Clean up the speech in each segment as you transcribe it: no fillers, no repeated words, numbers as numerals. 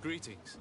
Greetings.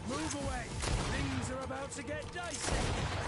Move away! Things are about to get dicey!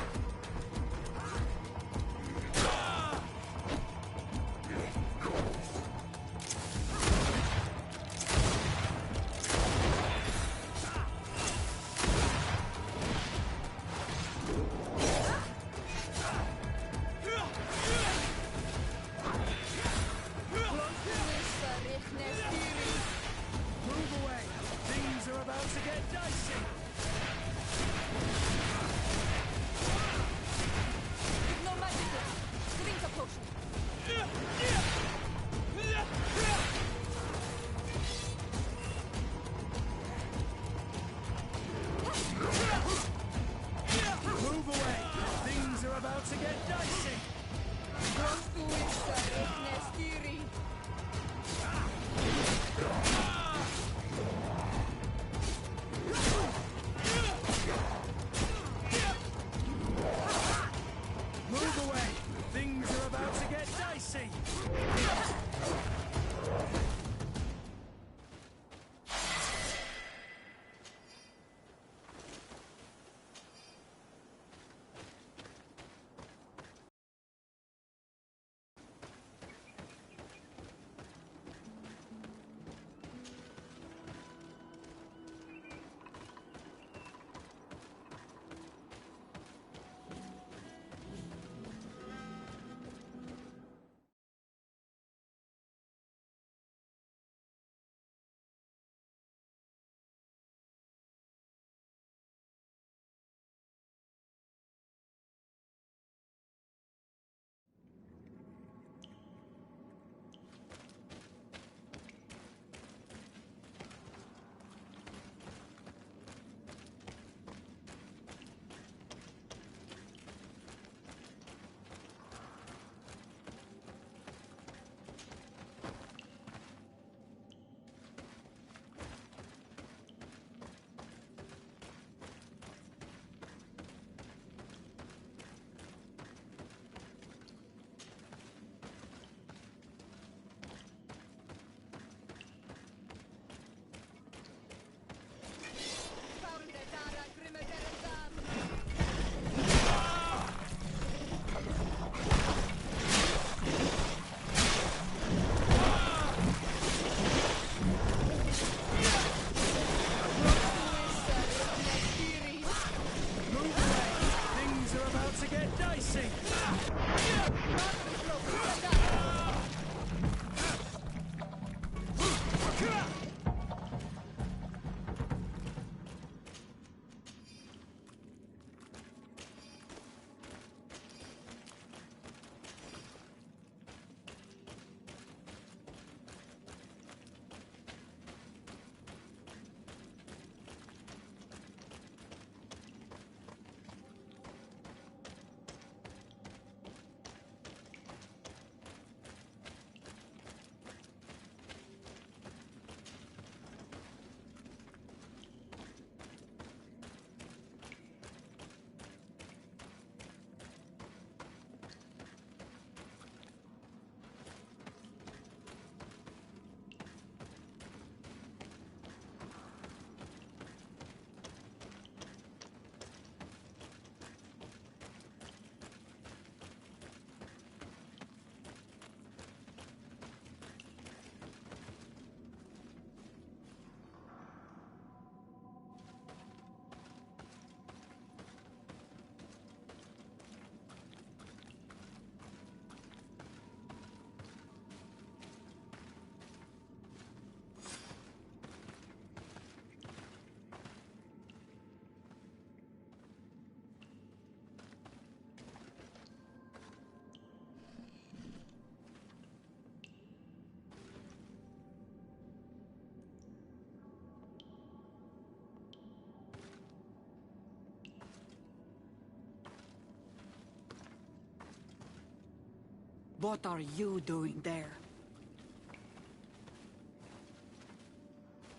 What are you doing there?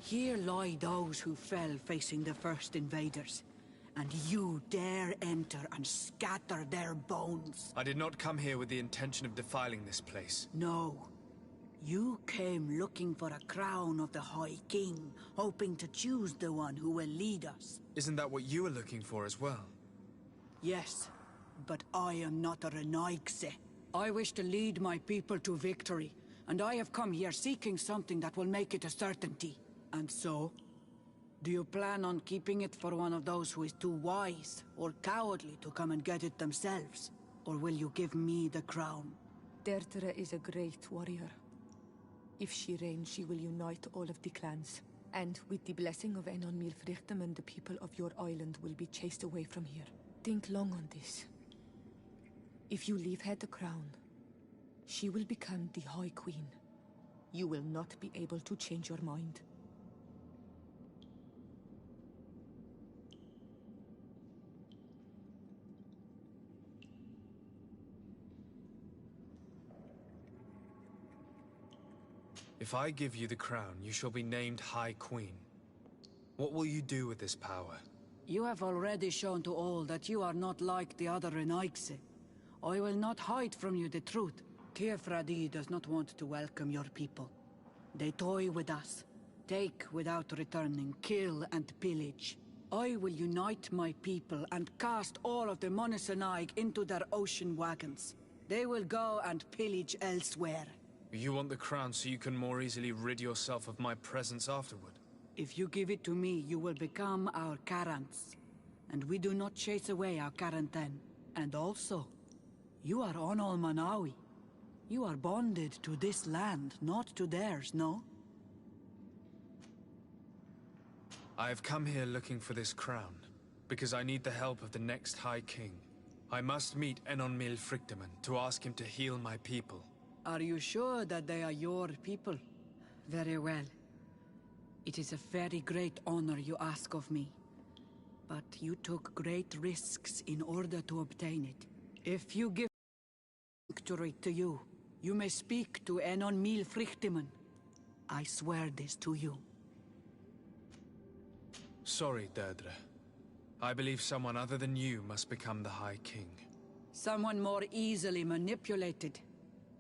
Here lie those who fell facing the first invaders. And you dare enter and scatter their bones. I did not come here with the intention of defiling this place. No. You came looking for a crown of the High King, hoping to choose the one who will lead us. Isn't that what you were looking for as well? Yes, but I am not a Renaigse. I wish to lead my people to victory, and I have come here seeking something that will make it a certainty. And so, do you plan on keeping it for one of those who is too wise or cowardly to come and get it themselves? Or will you give me the crown? Deirdre is a great warrior. If she reigns, she will unite all of the clans. And with the blessing of Enon Milfrichteman, the people of your island will be chased away from here. Think long on this. If you leave her the crown, she will become the High Queen. You will not be able to change your mind. If I give you the crown, you shall be named High Queen. What will you do with this power? You have already shown to all that you are not like the other Renaigse. I will not hide from you the truth. Teofradi does not want to welcome your people. They toy with us, take without returning, kill and pillage. I will unite my people and cast all of the Monesenaig into their ocean wagons. They will go and pillage elsewhere. You want the crown so you can more easily rid yourself of my presence afterward? If you give it to me, you will become our Karants. And we do not chase away our Karanten. And also, you are Onol Manawi. You are bonded to this land, not to theirs, no? I have come here looking for this crown, because I need the help of the next High King. I must meet Enon Milfrichteman to ask him to heal my people. Are you sure that they are your people? Very well. It is a very great honor you ask of me. But you took great risks in order to obtain it. If you give victory to you, you may speak to Enon Milfrichteman. I swear this to you. Sorry, Deirdre. I believe someone other than you must become the High King. Someone more easily manipulated,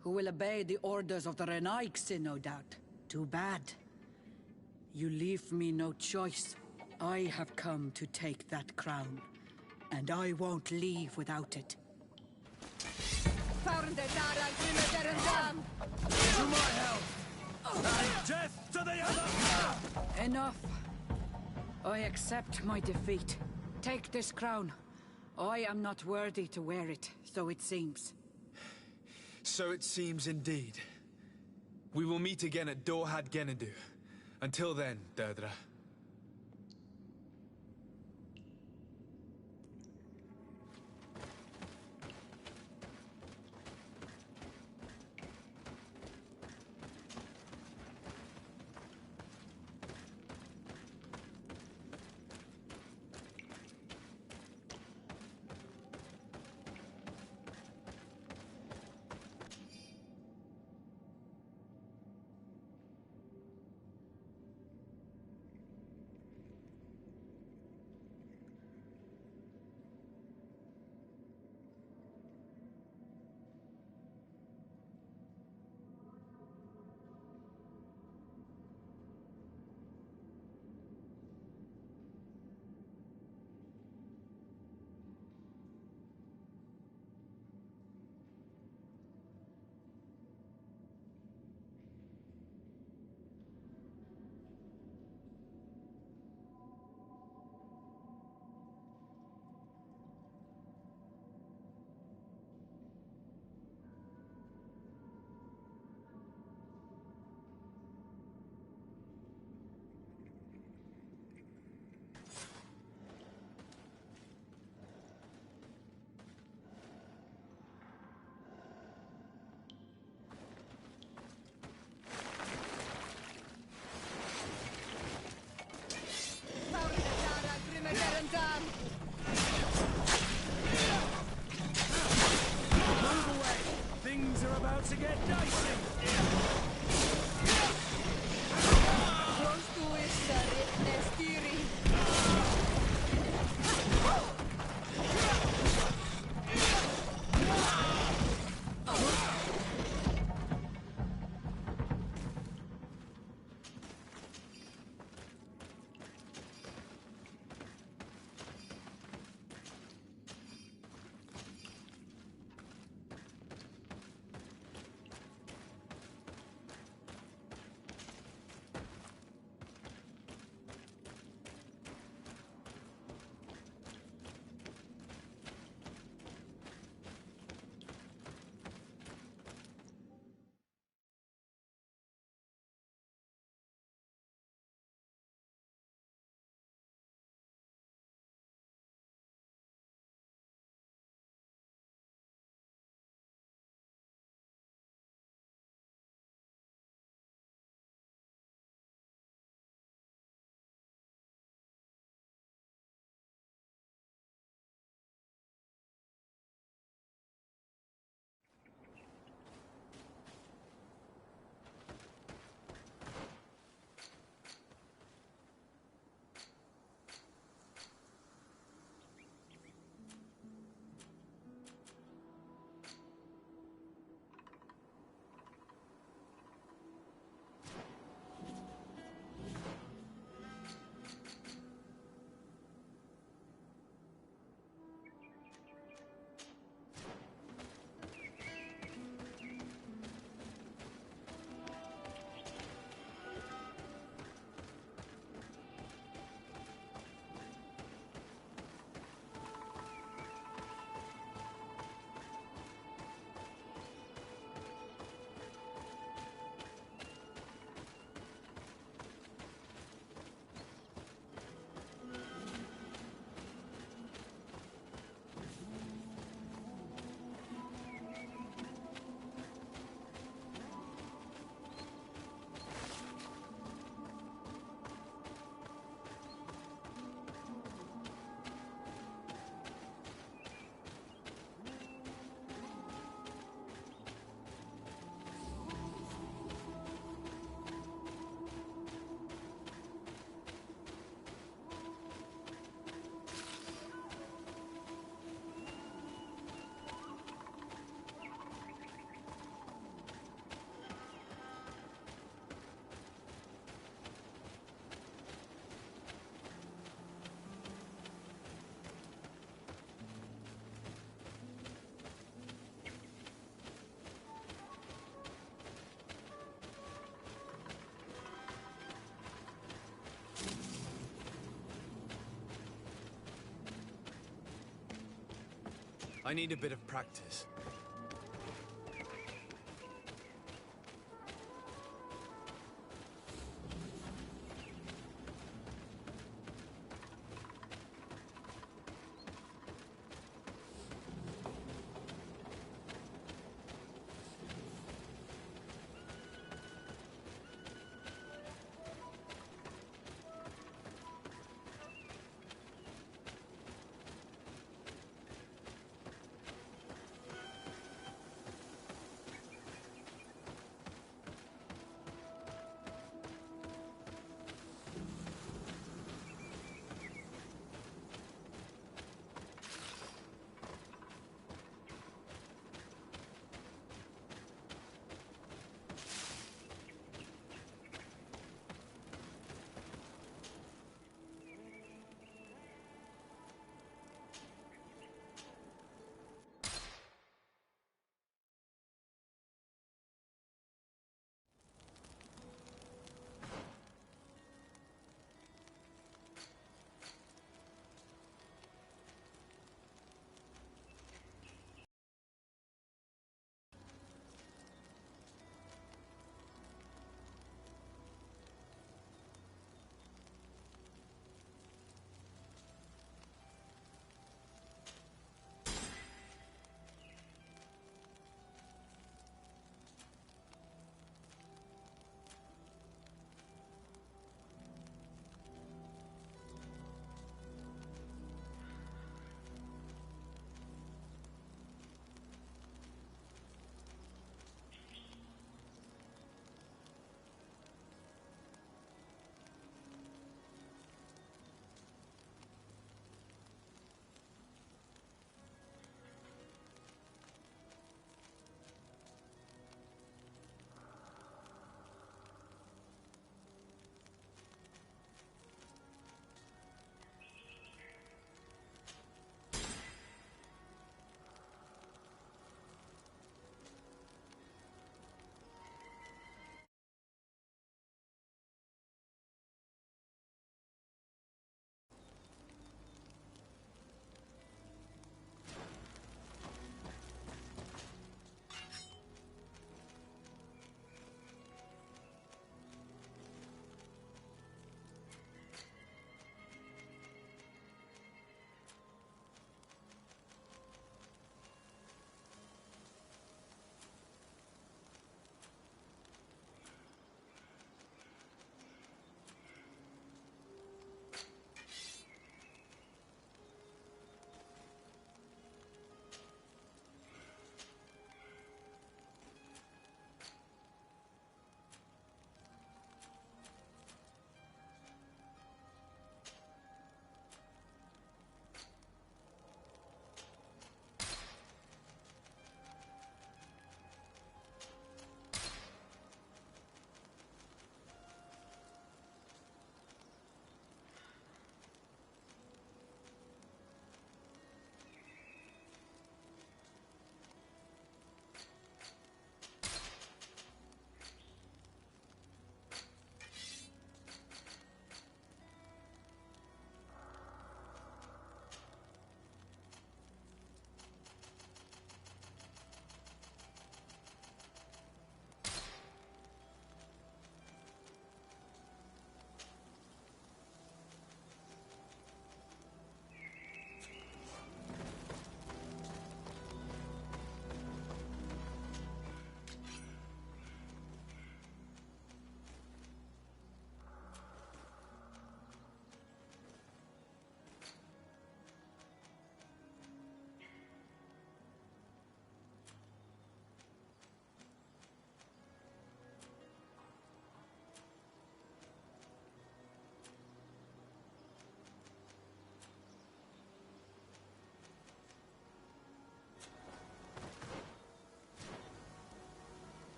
who will obey the orders of the Renaigse, no doubt. Too bad. You leave me no choice. I have come to take that crown, and I won't leave without it. To my help! And death to the other! Enough. I accept my defeat. Take this crown. I am not worthy to wear it, so it seems. So it seems indeed. We will meet again at Dorhad Genadu. Until then, Deirdre. I need a bit of practice.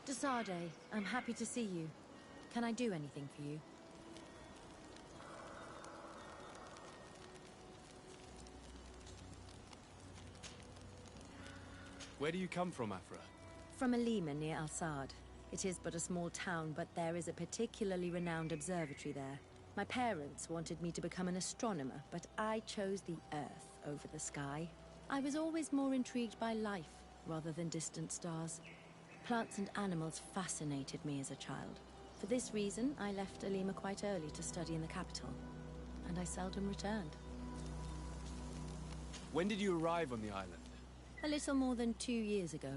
Desade, I'm happy to see you. Can I do anything for you? Where do you come from, Afra? From Alima near Al-Sad. It is but a small town, but there is a particularly renowned observatory there. My parents wanted me to become an astronomer, but I chose the Earth over the sky. I was always more intrigued by life rather than distant stars. Plants and animals fascinated me as a child. For this reason, I left Alima quite early to study in the capital, and I seldom returned. When did you arrive on the island? A little more than 2 years ago.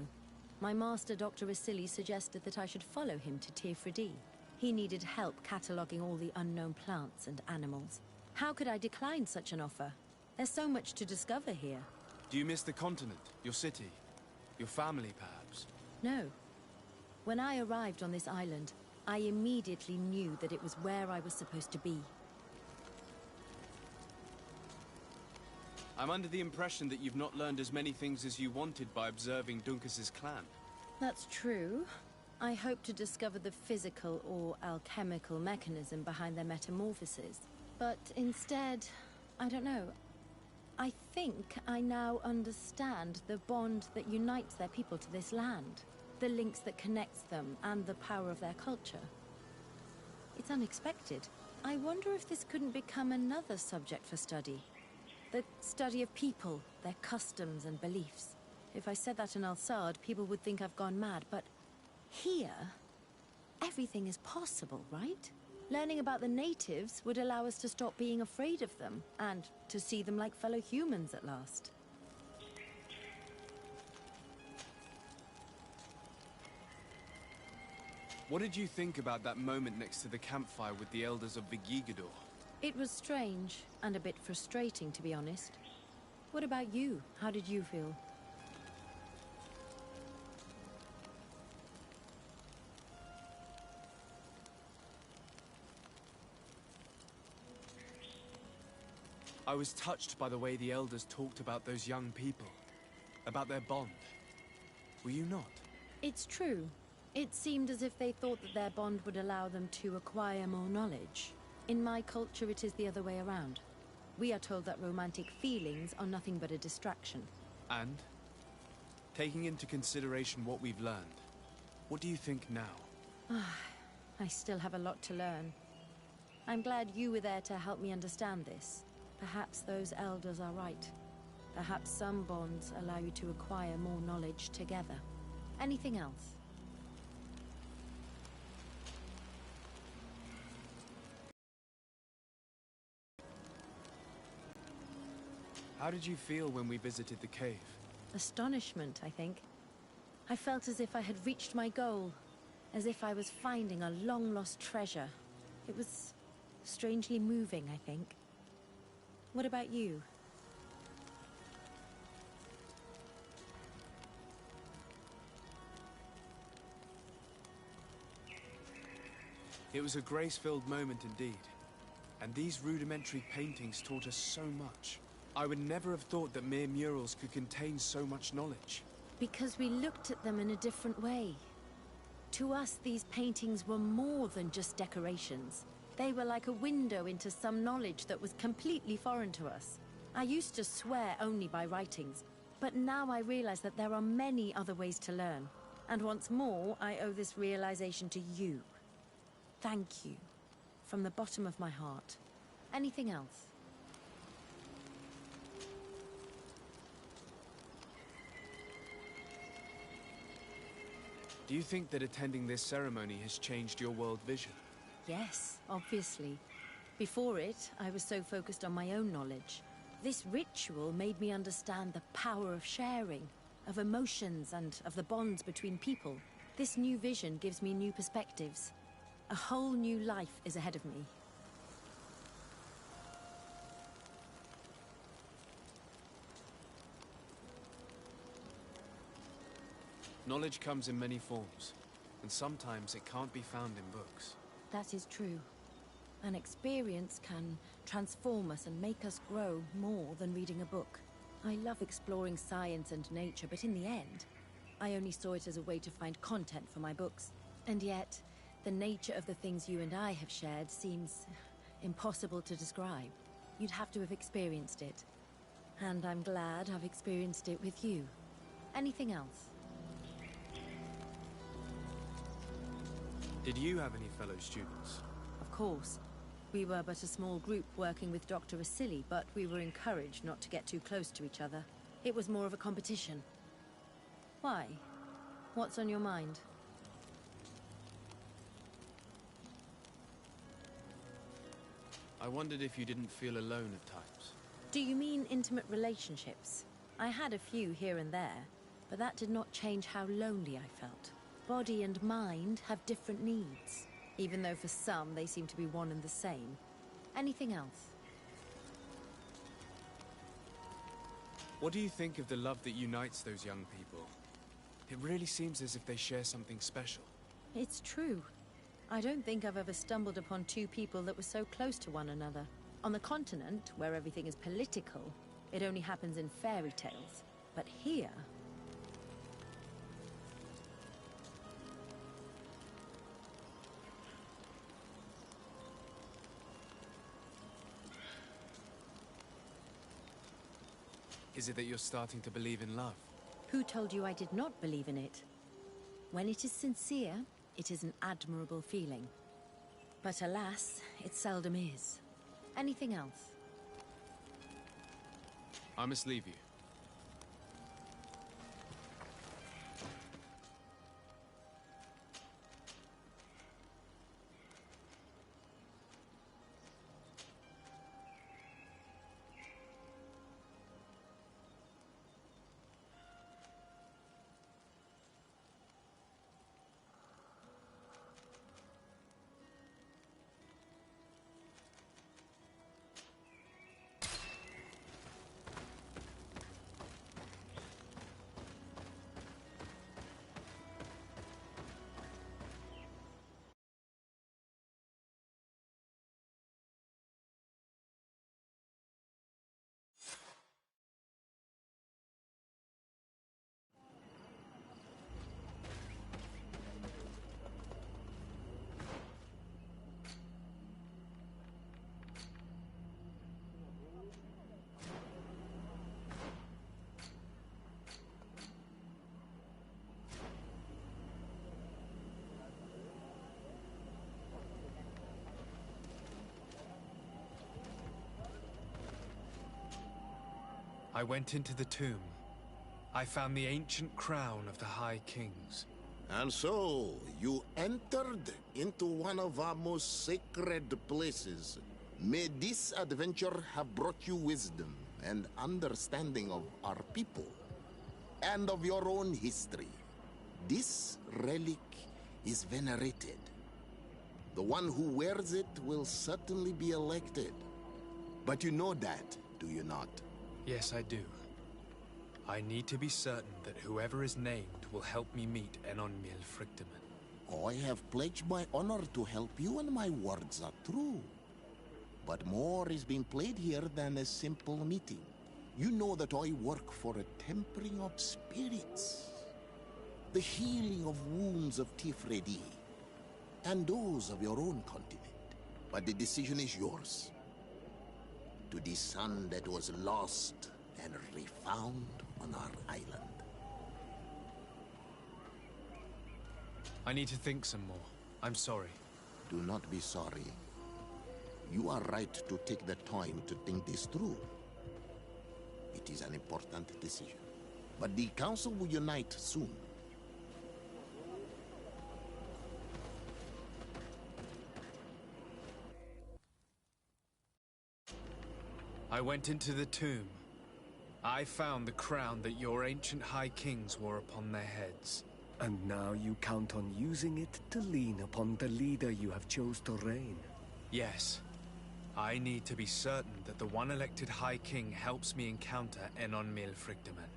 My master, Dr. Vasili, suggested that I should follow him to Tifredi. He needed help cataloguing all the unknown plants and animals. How could I decline such an offer? There's so much to discover here. Do you miss the continent, your city, your family, perhaps? No. When I arrived on this island, I immediately knew that it was where I was supposed to be. I'm under the impression that you've not learned as many things as you wanted by observing Dunkus's clan. That's true. I hope to discover the physical or alchemical mechanism behind their metamorphoses. But instead, I don't know. I think I now understand the bond that unites their people to this land. The links that connects them and the power of their culture. It's unexpected. I wonder if this couldn't become another subject for study. The study of people, their customs and beliefs. If I said that in Al-Sad, people would think I've gone mad, but here, everything is possible, right? Learning about the natives would allow us to stop being afraid of them, and to see them like fellow humans at last. What did you think about that moment next to the campfire with the elders of Vigigador? It was strange, and a bit frustrating, to be honest. What about you? How did you feel? I was touched by the way the elders talked about those young people, about their bond. Were you not? It's true. It seemed as if they thought that their bond would allow them to acquire more knowledge. In my culture, it is the other way around. We are told that romantic feelings are nothing but a distraction. And, taking into consideration what we've learned, what do you think now? I still have a lot to learn. I'm glad you were there to help me understand this. Perhaps those elders are right. Perhaps some bonds allow you to acquire more knowledge together. Anything else? How did you feel when we visited the cave? Astonishment, I think. I felt as if I had reached my goal, as if I was finding a long-lost treasure. It was strangely moving, I think. What about you? It was a grace-filled moment indeed. And these rudimentary paintings taught us so much. I would never have thought that mere murals could contain so much knowledge. Because we looked at them in a different way. To us, these paintings were more than just decorations. They were like a window into some knowledge that was completely foreign to us. I used to swear only by writings, but now I realize that there are many other ways to learn. And once more, I owe this realization to you. Thank you. From the bottom of my heart. Anything else? Do you think that attending this ceremony has changed your world vision? Yes, obviously. Before it, I was so focused on my own knowledge. This ritual made me understand the power of sharing, of emotions, and of the bonds between people. This new vision gives me new perspectives. A whole new life is ahead of me. Knowledge comes in many forms, and sometimes it can't be found in books. That is true. An experience can transform us and make us grow more than reading a book. I love exploring science and nature, but in the end, I only saw it as a way to find content for my books. And yet, the nature of the things you and I have shared seems impossible to describe. You'd have to have experienced it. And I'm glad I've experienced it with you. Anything else? Did you have any fellow students? Of course. We were but a small group working with Dr. Vasily, but we were encouraged not to get too close to each other. It was more of a competition. Why? What's on your mind? I wondered if you didn't feel alone at times. Do you mean intimate relationships? I had a few here and there, but that did not change how lonely I felt. Body and mind have different needs, even though for some they seem to be one and the same. Anything else? What do you think of the love that unites those young people? It really seems as if they share something special. It's true. I don't think I've ever stumbled upon two people that were so close to one another. On the continent, where everything is political, it only happens in fairy tales. But here... Is it that you're starting to believe in love? Who told you I did not believe in it? When it is sincere, it is an admirable feeling. But alas, it seldom is. Anything else? I must leave you. I went into the tomb. I found the ancient crown of the High Kings. And so, you entered into one of our most sacred places. May this adventure have brought you wisdom and understanding of our people, and of your own history. This relic is venerated. The one who wears it will certainly be elected. But you know that, do you not? Yes, I do. I need to be certain that whoever is named will help me meet Enonmil Frichtemann. I have pledged my honor to help you, and my words are true. But more is being played here than a simple meeting. You know that I work for a tempering of spirits, the healing of wounds of Tifredi, and those of your own continent. But the decision is yours. To the son that was lost and refound on our island. I need to think some more. I'm sorry. Do not be sorry. You are right to take the time to think this through. It is an important decision. But the council will unite soon. I went into the tomb. I found the crown that your ancient High Kings wore upon their heads. And now you count on using it to lean upon the leader you have chose to reign. Yes. I need to be certain that the one elected High King helps me encounter Enonmil Frichtemann.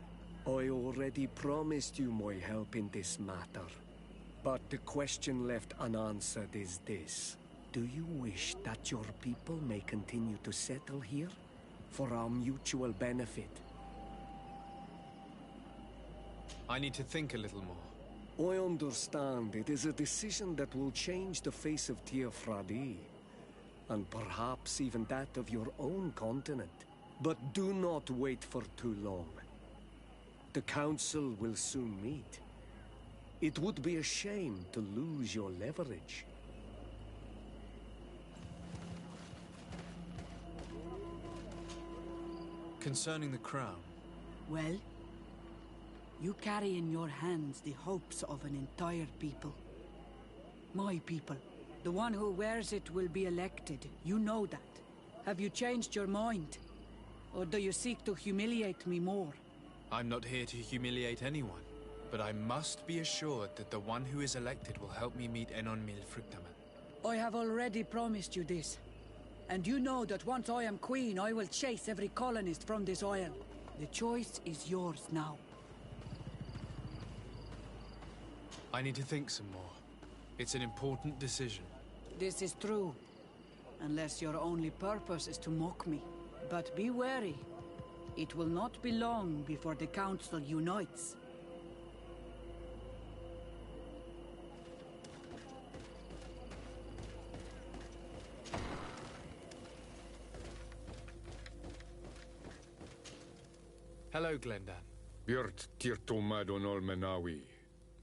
I already promised you my help in this matter. But the question left unanswered is this. Do you wish that your people may continue to settle here? For our mutual benefit? I need to think a little more. I understand it is a decision that will change the face of Teofradi, and perhaps even that of your own continent. But do not wait for too long. The Council will soon meet. It would be a shame to lose your leverage. Concerning the crown. Well, you carry in your hands the hopes of an entire people. My people. The one who wears it will be elected. You know that. Have you changed your mind? Or do you seek to humiliate me more? I'm not here to humiliate anyone, but I must be assured that the one who is elected will help me meet Enonmil Frictaman. I have already promised you this. And you know that once I am queen, I will chase every colonist from this isle. The choice is yours now. I need to think some more. It's an important decision. This is true. Unless your only purpose is to mock me. But be wary. It will not be long before the Council unites. Hello, Glendan. Björt Tirtomadon Olmenawi.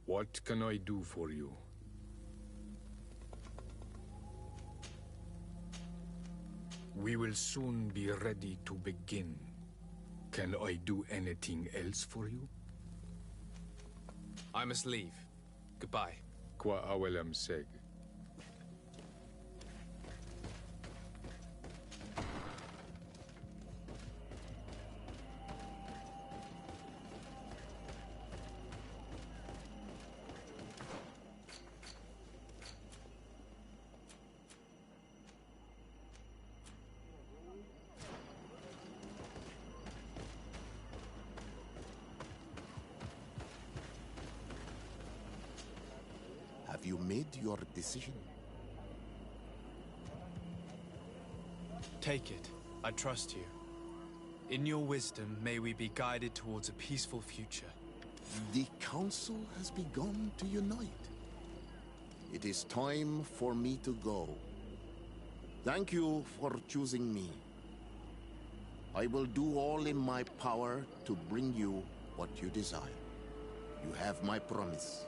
What can I do for you? We will soon be ready to begin. Can I do anything else for you? I must leave. Goodbye. Qua awelem seg. Have you made your decision? Take it. I trust you. In your wisdom, may we be guided towards a peaceful future. The Council has begun to unite. It is time for me to go. Thank you for choosing me. I will do all in my power to bring you what you desire. You have my promise.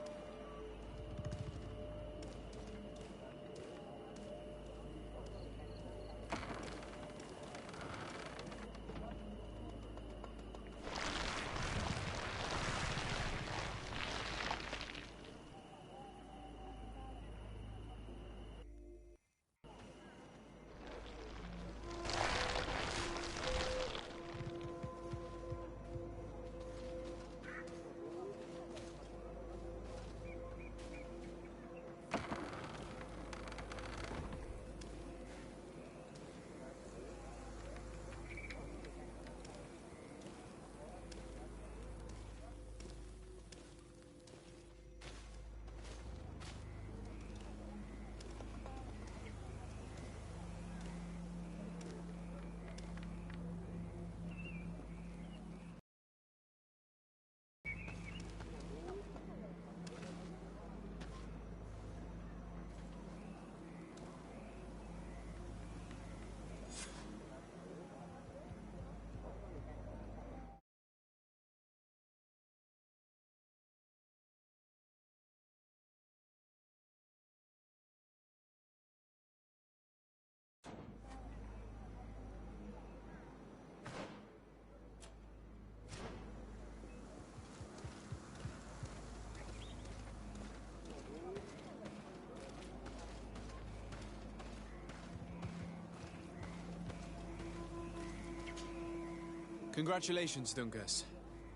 Congratulations, Dungus.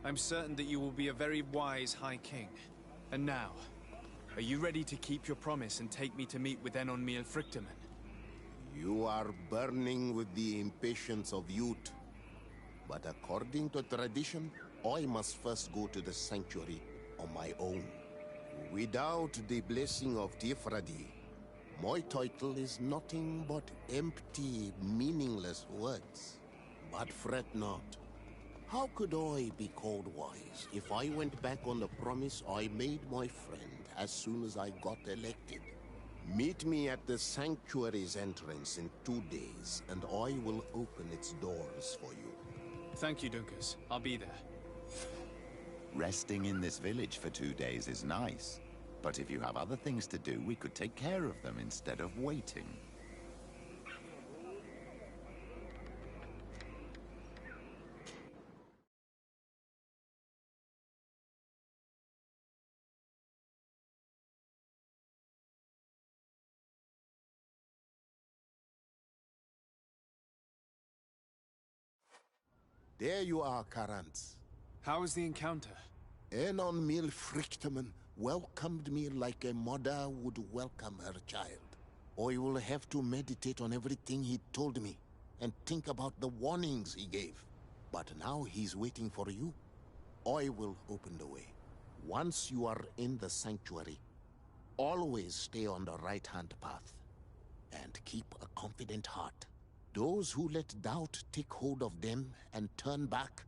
I'm certain that you will be a very wise High King. And now, are you ready to keep your promise and take me to meet with Enonmil Frictaman? You are burning with the impatience of youth. But according to tradition, I must first go to the sanctuary on my own. Without the blessing of Teofradi, my title is nothing but empty, meaningless words. But fret not. How could I be called wise if I went back on the promise I made my friend as soon as I got elected? Meet me at the sanctuary's entrance in 2 days, and I will open its doors for you. Thank you, Dunkus. I'll be there. Resting in this village for 2 days is nice, but if you have other things to do, we could take care of them instead of waiting. There you are, Karants. How was the encounter? Enon Mil Frichterman welcomed me like a mother would welcome her child. I will have to meditate on everything he told me, and think about the warnings he gave. But now he's waiting for you. I will open the way. Once you are in the sanctuary, always stay on the right-hand path, and keep a confident heart. Those who let doubt take hold of them and turn back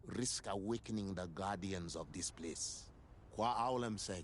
risk awakening the guardians of this place. Qua aulem seg.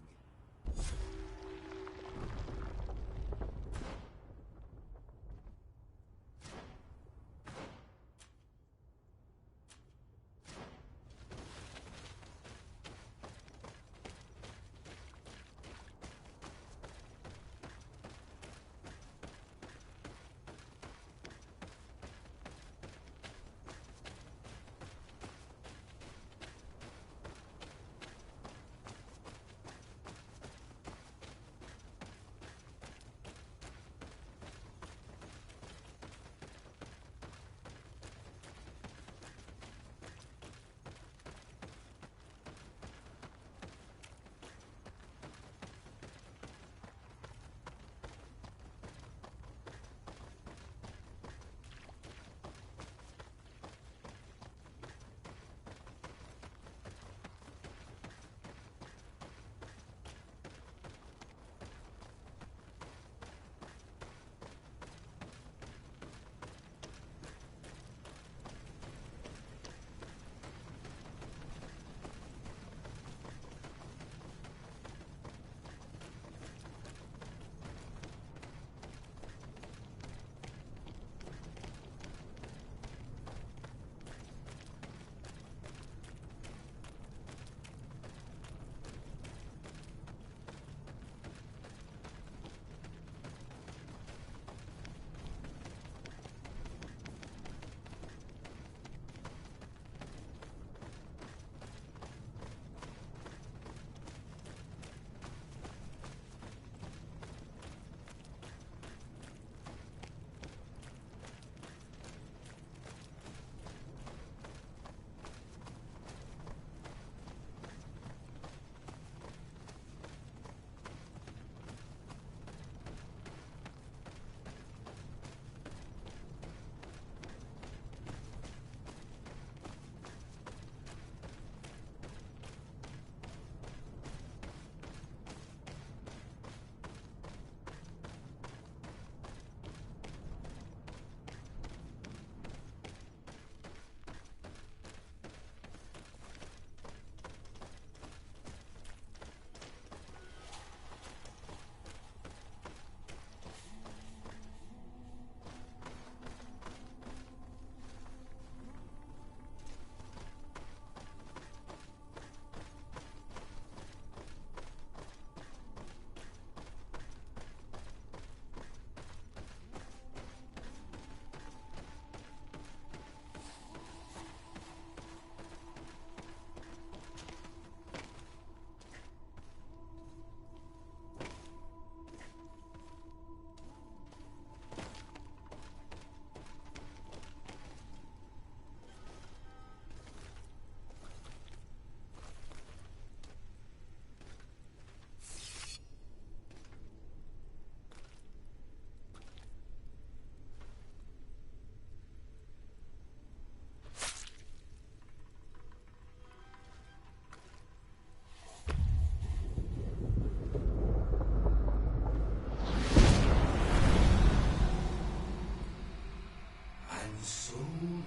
So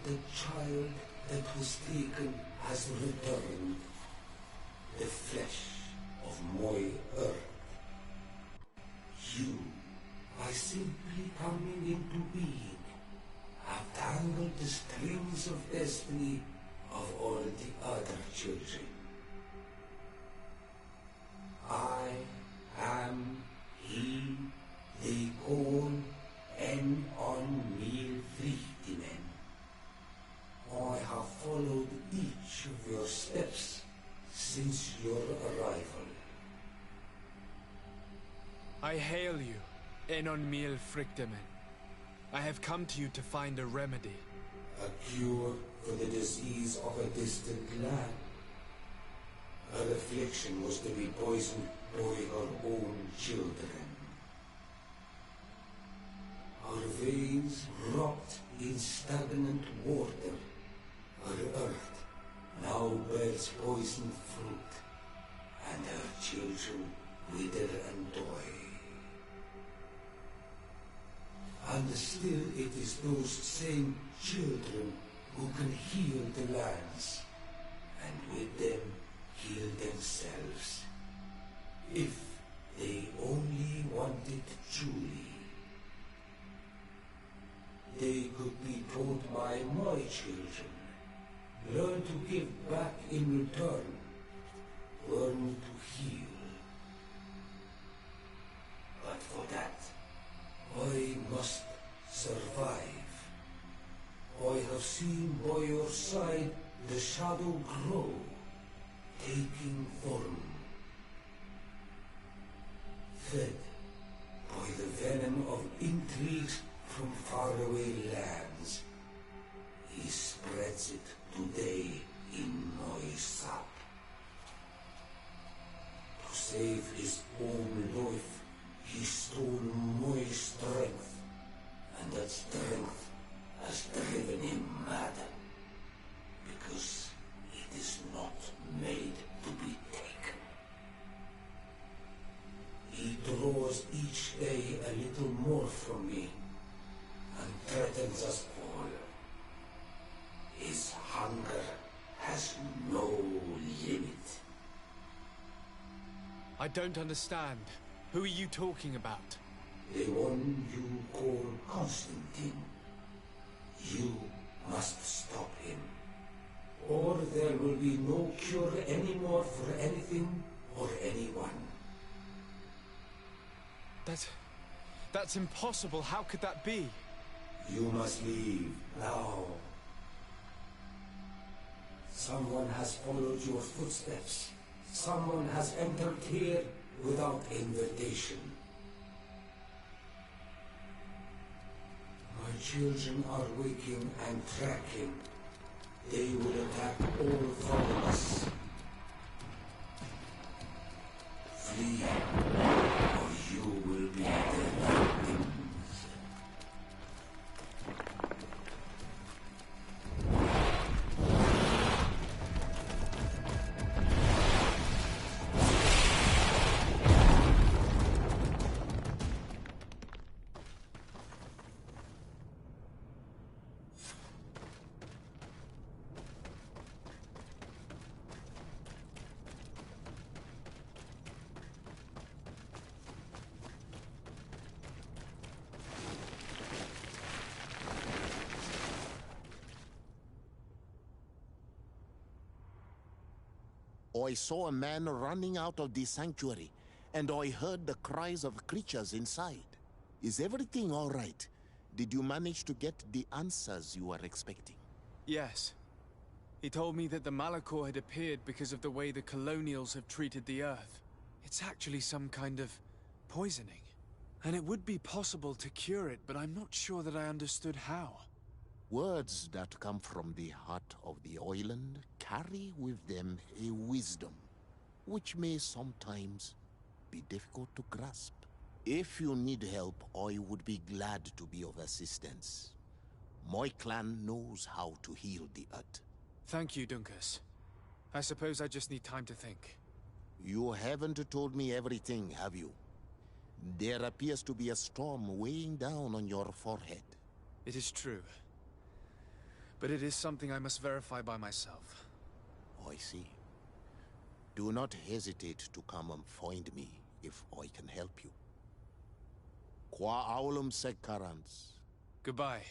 the child that was taken has returned. The flesh of my earth. You, by simply coming into being, have tangled the strings of destiny of all the other children. I am he they call Enonmil Frichtimen. I have followed each of your steps since your arrival. I hail you, Enonmil Frichtimen. I have come to you to find a remedy. A cure for the disease of a distant land. Her affliction was to be poisoned by her own children. Her veins rot in stagnant water. Her earth now bears poisoned fruit, and her children wither and die. And still it is those same children who can heal the lands, and with them heal themselves, if they only wanted truly. They could be taught by my children, learn to give back in return, learn to heal. But for that, I must survive. I have seen by your side the shadow grow, taking form. Fed by the venom of intrigues from faraway lands, he spreads it today in my sap. To save his own life, he stole my strength, and that strength has driven him mad, because it is not made to be taken. He draws each day a little more from me, and threatens us all. His hunger has no limit. I don't understand. Who are you talking about? The one you call Constantine. You must stop him, or there will be no cure anymore for anything or anyone. That's impossible. How could that be? You must leave now. Someone has followed your footsteps. Someone has entered here without invitation. My children are waking and tracking. They will attack all from us. Flee, or you will be dead. I saw a man running out of the sanctuary, and I heard the cries of creatures inside. Is everything all right? Did you manage to get the answers you were expecting? Yes. He told me that the Malachor had appeared because of the way the colonials have treated the Earth. It's actually some kind of poisoning. And it would be possible to cure it, but I'm not sure that I understood how. Words that come from the heart of the island carry with them a wisdom, which may sometimes be difficult to grasp. If you need help, I would be glad to be of assistance. My clan knows how to heal the Earth. Thank you, Dunkus. I suppose I just need time to think. You haven't told me everything, have you? There appears to be a storm weighing down on your forehead. It is true. But it is something I must verify by myself. I see. Do not hesitate to come and find me if I can help you. Qua aulum secarans. Goodbye.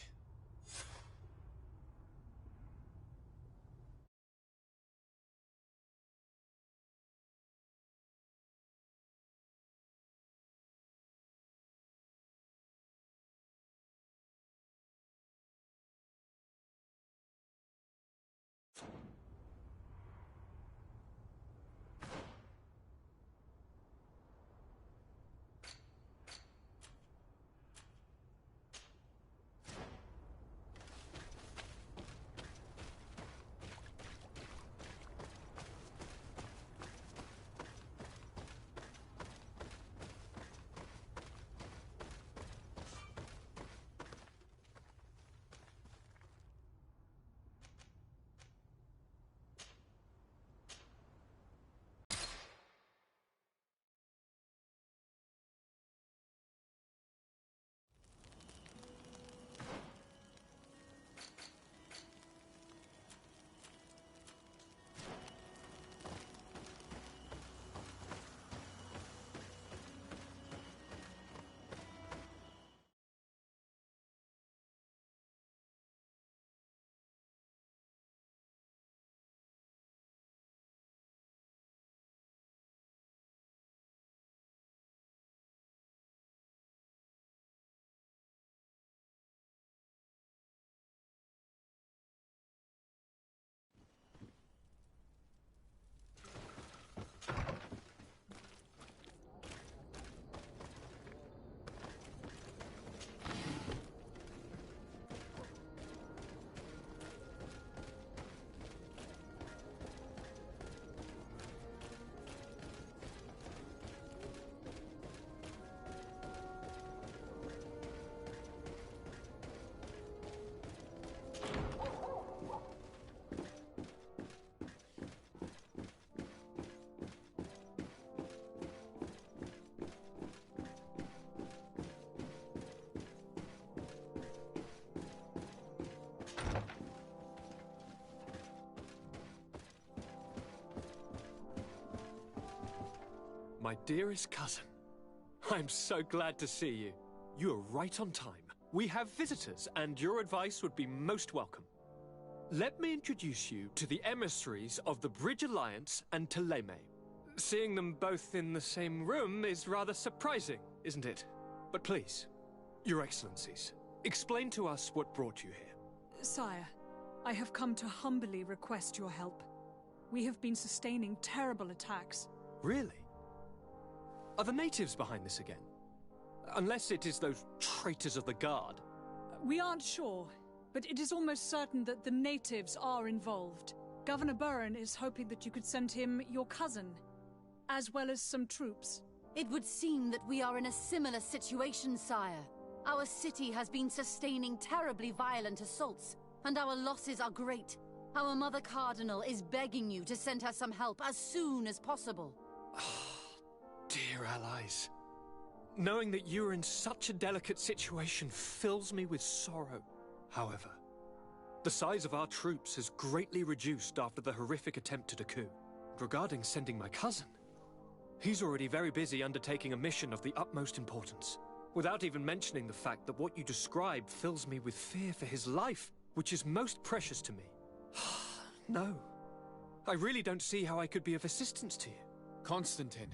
My dearest cousin, I'm so glad to see you. You are right on time. We have visitors, and your advice would be most welcome. Let me introduce you to the emissaries of the Bridge Alliance and Teleme. Seeing them both in the same room is rather surprising, isn't it? But please, Your Excellencies, explain to us what brought you here. Sire, I have come to humbly request your help. We have been sustaining terrible attacks. Really? Are the natives behind this again? Unless it is those traitors of the Guard. We aren't sure, but it is almost certain that the natives are involved. Governor Burren is hoping that you could send him your cousin, as well as some troops. It would seem that we are in a similar situation, sire. Our city has been sustaining terribly violent assaults, and our losses are great. Our Mother Cardinal is begging you to send her some help as soon as possible. Dear allies, knowing that you are in such a delicate situation fills me with sorrow. However, the size of our troops has greatly reduced after the horrific attempt at a coup. Regarding sending my cousin, he's already very busy undertaking a mission of the utmost importance, without even mentioning the fact that what you describe fills me with fear for his life, which is most precious to me. No, I really don't see how I could be of assistance to you. Constantine,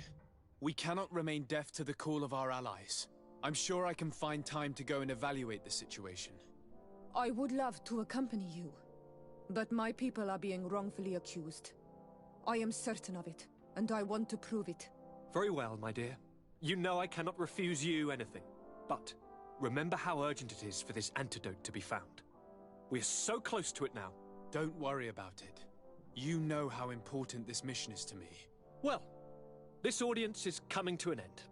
we cannot remain deaf to the call of our allies. I'm sure I can find time to go and evaluate the situation. I would love to accompany you, but my people are being wrongfully accused. I am certain of it, and I want to prove it. Very well, my dear. You know I cannot refuse you anything. But remember how urgent it is for this antidote to be found. We're so close to it now. Don't worry about it. You know how important this mission is to me. Well, this audience is coming to an end.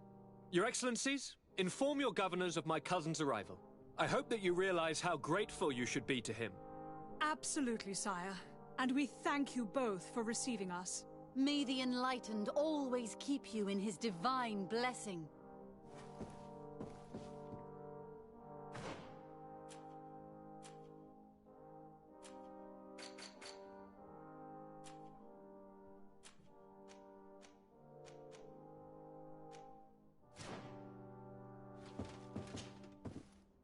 Your Excellencies, inform your governors of my cousin's arrival. I hope that you realize how grateful you should be to him. Absolutely, sire. And we thank you both for receiving us. May the Enlightened always keep you in his divine blessing.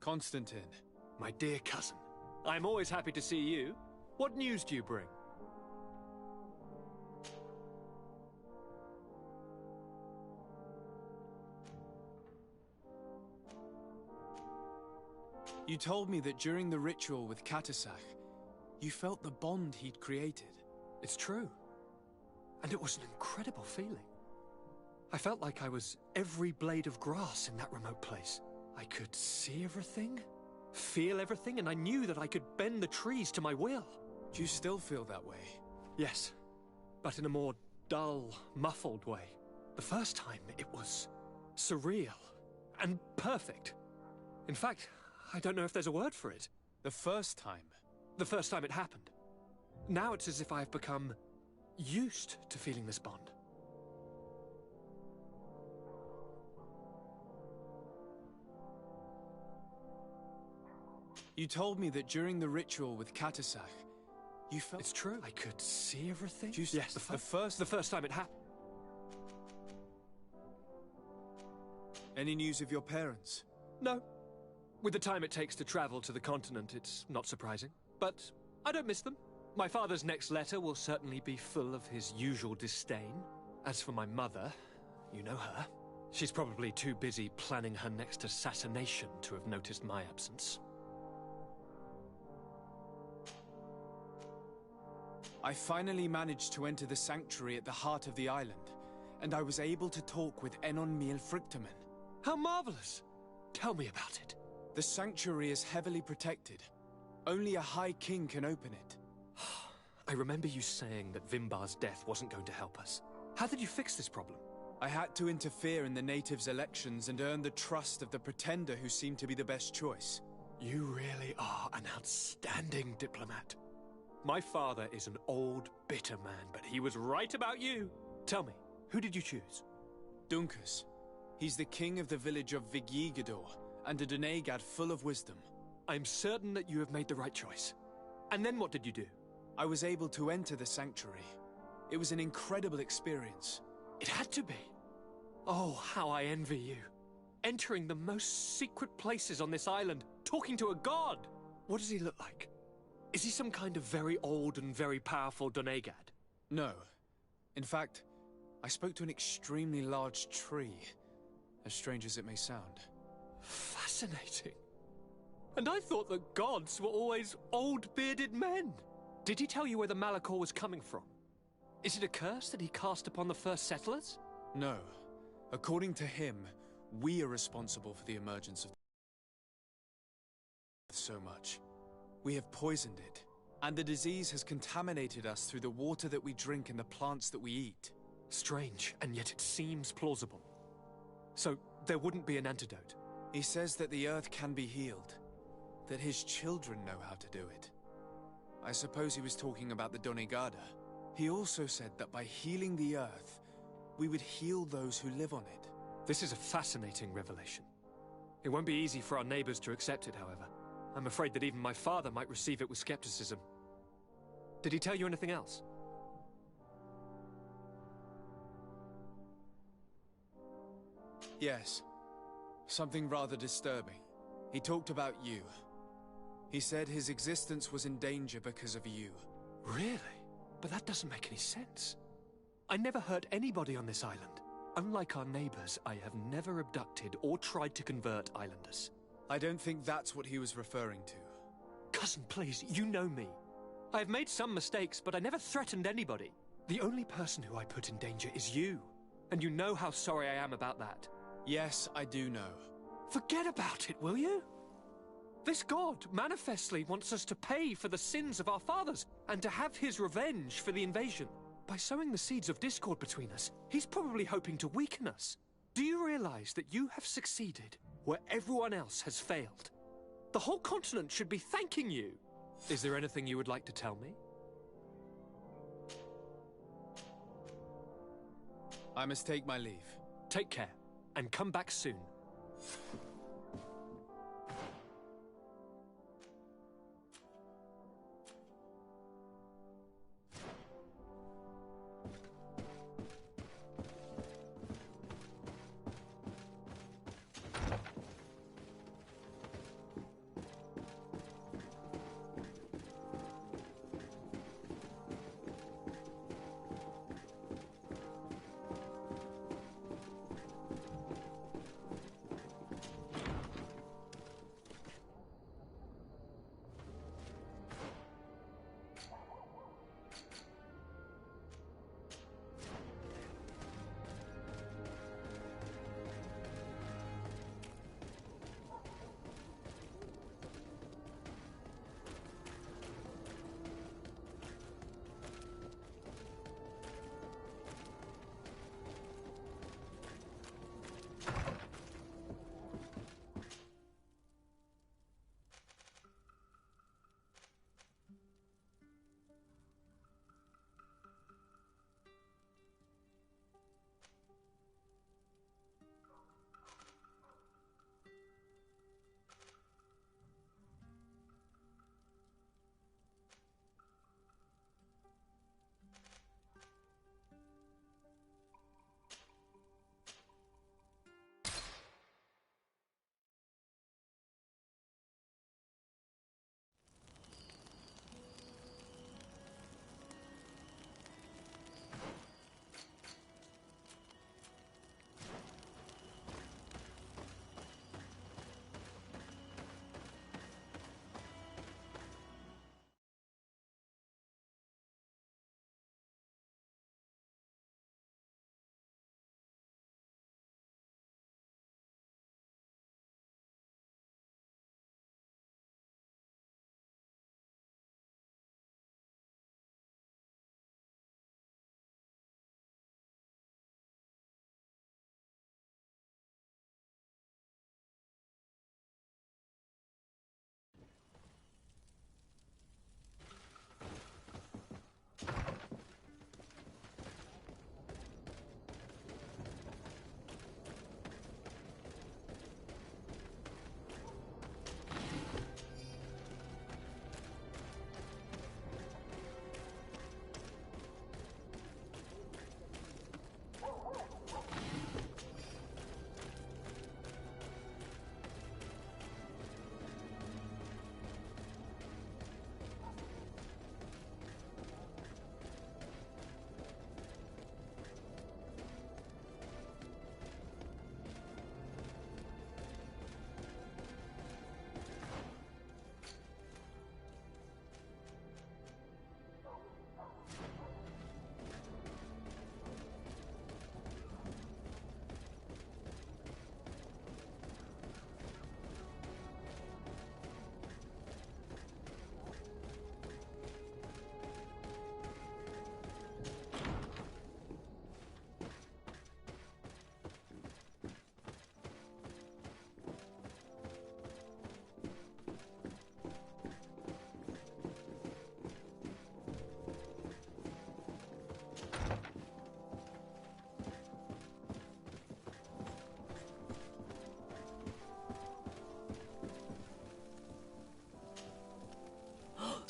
Constantine. My dear cousin, I'm always happy to see you. What news do you bring? You told me that during the ritual with Katasach, you felt the bond he'd created. It's true. And it was an incredible feeling. I felt like I was every blade of grass in that remote place. I could see everything, feel everything, and I knew that I could bend the trees to my will. Do you still feel that way? Yes, but in a more dull, muffled way. The first time, it was surreal and perfect. In fact, I don't know if there's a word for it. The first time? The first time it happened. Now it's as if I've become used to feeling this bond. You told me that during the ritual with Katasach, you felt... It's true. I could see everything. Yes, the first time it happened. Any news of your parents? No. With the time it takes to travel to the continent, it's not surprising. But I don't miss them. My father's next letter will certainly be full of his usual disdain. As for my mother, you know her. She's probably too busy planning her next assassination to have noticed my absence. I finally managed to enter the sanctuary at the heart of the island, and I was able to talk with Mirko3490 How marvelous! Tell me about it. The sanctuary is heavily protected. Only a High King can open it. I remember you saying that Vimbar's death wasn't going to help us. How did you fix this problem? I had to interfere in the natives' elections and earn the trust of the pretender who seemed to be the best choice. You really are an outstanding diplomat. My father is an old, bitter man, but he was right about you. Tell me, who did you choose? Dunkus. He's the king of the village of Vigyigador, and a Donegad full of wisdom. I'm certain that you have made the right choice. And then what did you do? I was able to enter the sanctuary. It was an incredible experience. It had to be. Oh, how I envy you. Entering the most secret places on this island, talking to a god. What does he look like? Is he some kind of very old and very powerful Donegad? No. In fact, I spoke to an extremely large tree, as strange as it may sound. Fascinating. And I thought that gods were always old, bearded men. Did he tell you where the Malachor was coming from? Is it a curse that he cast upon the first settlers? No. According to him, we are responsible for the emergence of so much. We have poisoned it, and the disease has contaminated us through the water that we drink and the plants that we eat. Strange, and yet it seems plausible. So, there wouldn't be an antidote? He says that the Earth can be healed, that his children know how to do it. I suppose he was talking about the Donegada. He also said that by healing the Earth, we would heal those who live on it. This is a fascinating revelation. It won't be easy for our neighbors to accept it, however. I'm afraid that even my father might receive it with skepticism. Did he tell you anything else? Yes. Something rather disturbing. He talked about you. He said his existence was in danger because of you. Really? But that doesn't make any sense. I never hurt anybody on this island. Unlike our neighbors, I have never abducted or tried to convert islanders. I don't think that's what he was referring to. Cousin, please, you know me. I have made some mistakes, but I never threatened anybody. The only person who I put in danger is you. And you know how sorry I am about that. Yes, I do know. Forget about it, will you? This god manifestly wants us to pay for the sins of our fathers and to have his revenge for the invasion. By sowing the seeds of discord between us, he's probably hoping to weaken us. Do you realize that you have succeeded where everyone else has failed? The whole continent should be thanking you. Is there anything you would like to tell me? I must take my leave. Take care, and come back soon.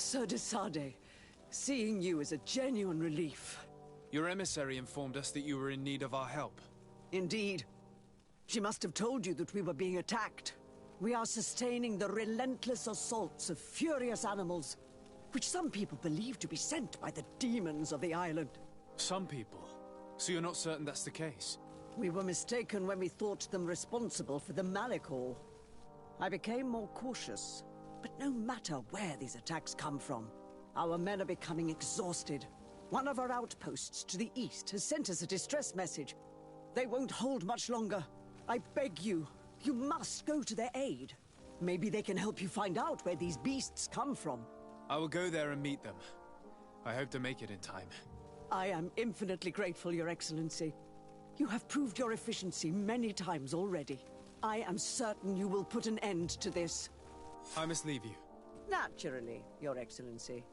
Sir de Sade, seeing you is a genuine relief. Your emissary informed us that you were in need of our help. Indeed. She must have told you that we were being attacked. We are sustaining the relentless assaults of furious animals, which some people believe to be sent by the demons of the island. Some people? So you're not certain that's the case? We were mistaken when we thought them responsible for the Malachor. I became more cautious, but no matter where these attacks come from, our men are becoming exhausted. One of our outposts to the east has sent us a distress message. They won't hold much longer. I beg you, you must go to their aid. Maybe they can help you find out where these beasts come from. I will go there and meet them. I hope to make it in time. I am infinitely grateful, Your Excellency. You have proved your efficiency many times already. I am certain you will put an end to this. I must leave you. Naturally, Your Excellency.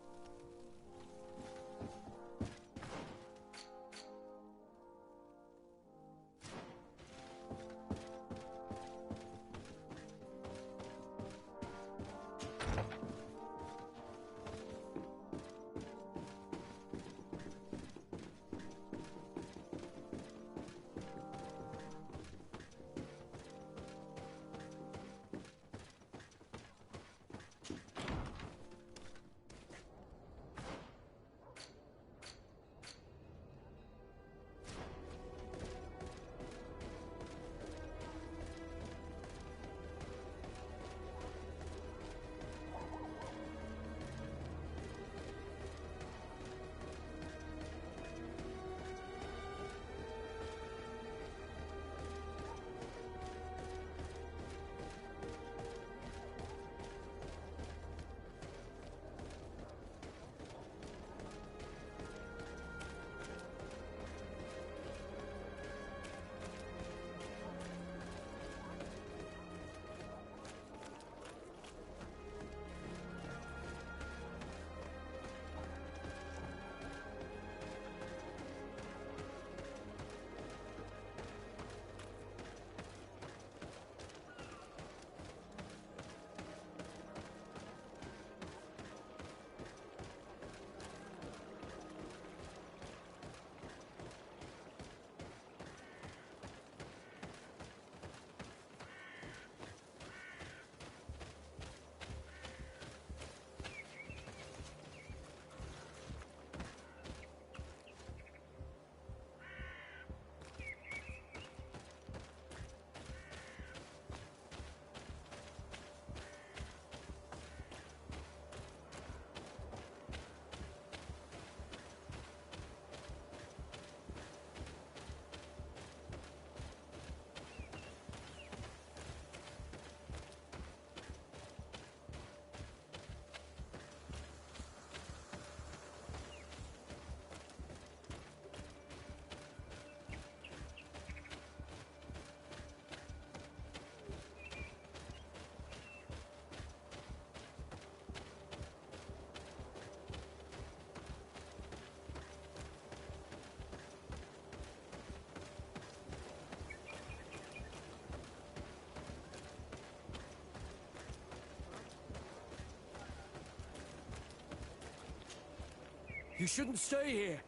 You shouldn't stay here.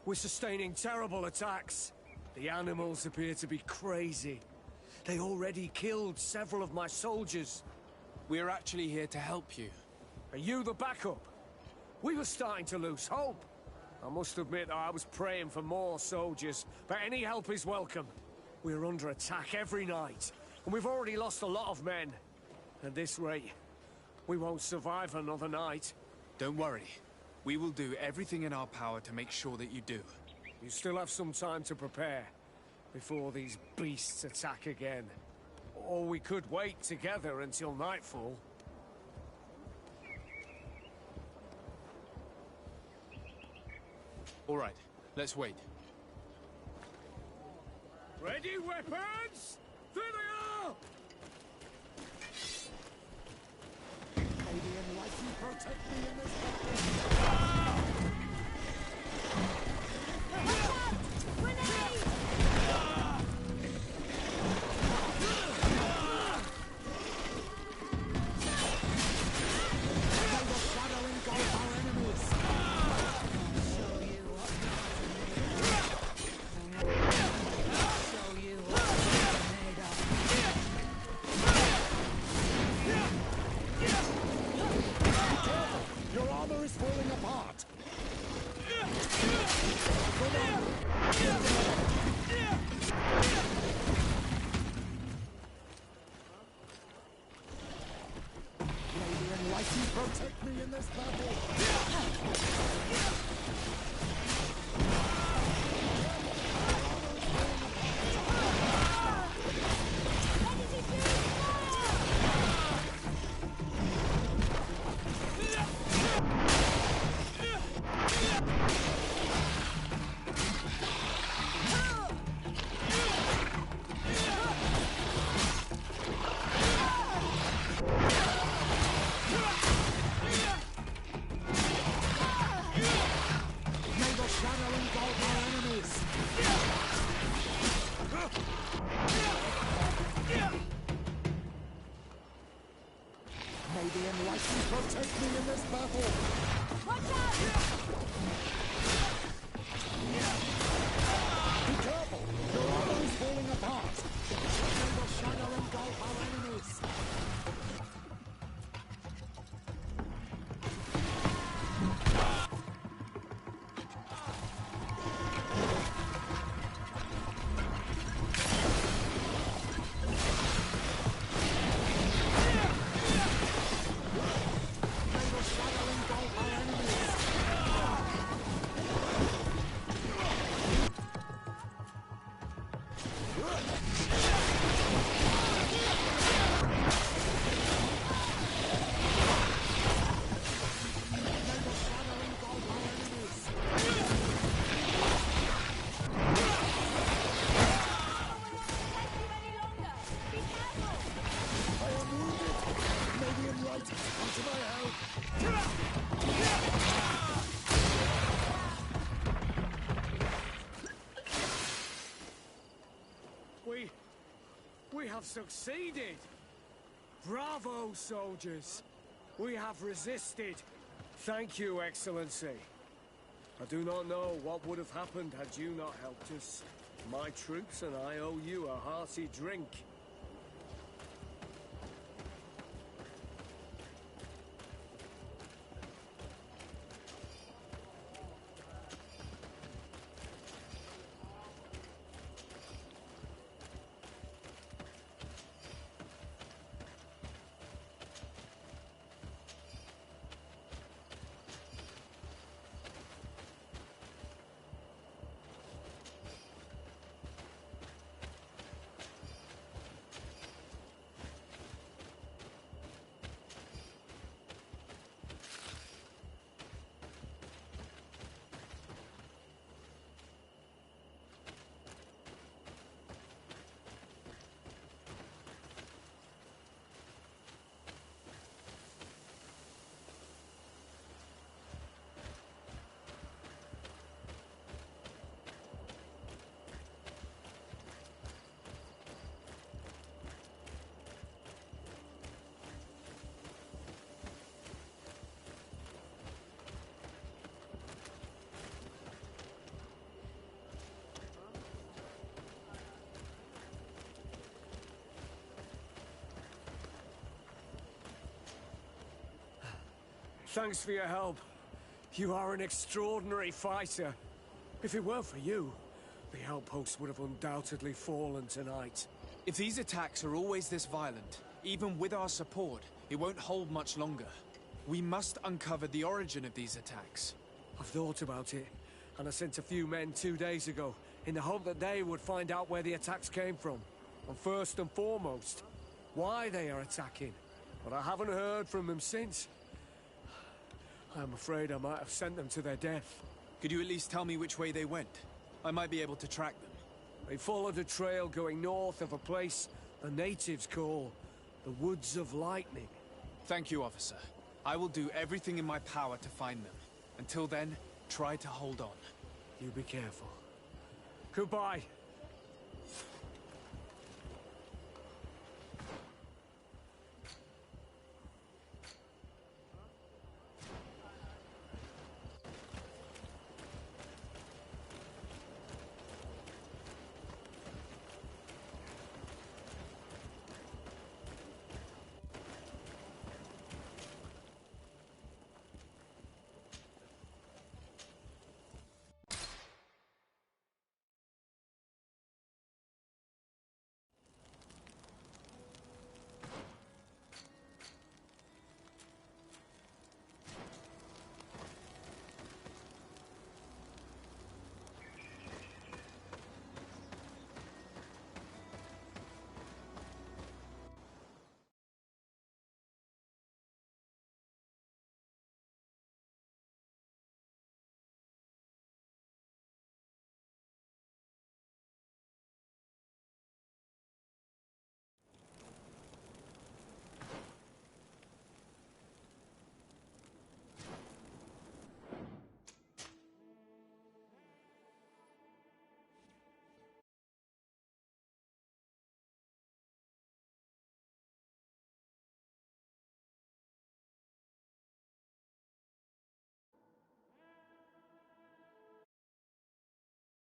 We're sustaining terrible attacks. The animals appear to be crazy. They already killed several of my soldiers. We're actually here to help you. Are you the backup? We were starting to lose hope. I must admit I was praying for more soldiers, but any help is welcome. We're under attack every night, and we've already lost a lot of men. At this rate, we won't survive another night. Don't worry. We will do everything in our power to make sure that you do. You still have some time to prepare, before these beasts attack again. Or we could wait together until nightfall. All right, let's wait. Ready, weapons? There they are! Lady Enlighten, protect me in this battle! May the shadow engulf is falling apart! May the enlightened protect me in this battle! May the enlightened protect me in this battle! Watch out! Be careful! Your armor is falling apart! May the shadow engulf our enemies! We have succeeded! Bravo, soldiers! We have resisted. Thank you, Excellency. I do not know what would have happened had you not helped us. My troops and I owe you a hearty drink. Thanks for your help. You are an extraordinary fighter. If it weren't for you, the outpost would have undoubtedly fallen tonight. If these attacks are always this violent, even with our support, it won't hold much longer. We must uncover the origin of these attacks. I've thought about it, and I sent a few men 2 days ago, in the hope that they would find out where the attacks came from. And first and foremost, why they are attacking. But I haven't heard from them since. I'm afraid I might have sent them to their death. Could you at least tell me which way they went? I might be able to track them. They followed a trail going north of a place the natives call the Woods of Lightning. Thank you, officer. I will do everything in my power to find them. Until then, try to hold on. You be careful. Goodbye.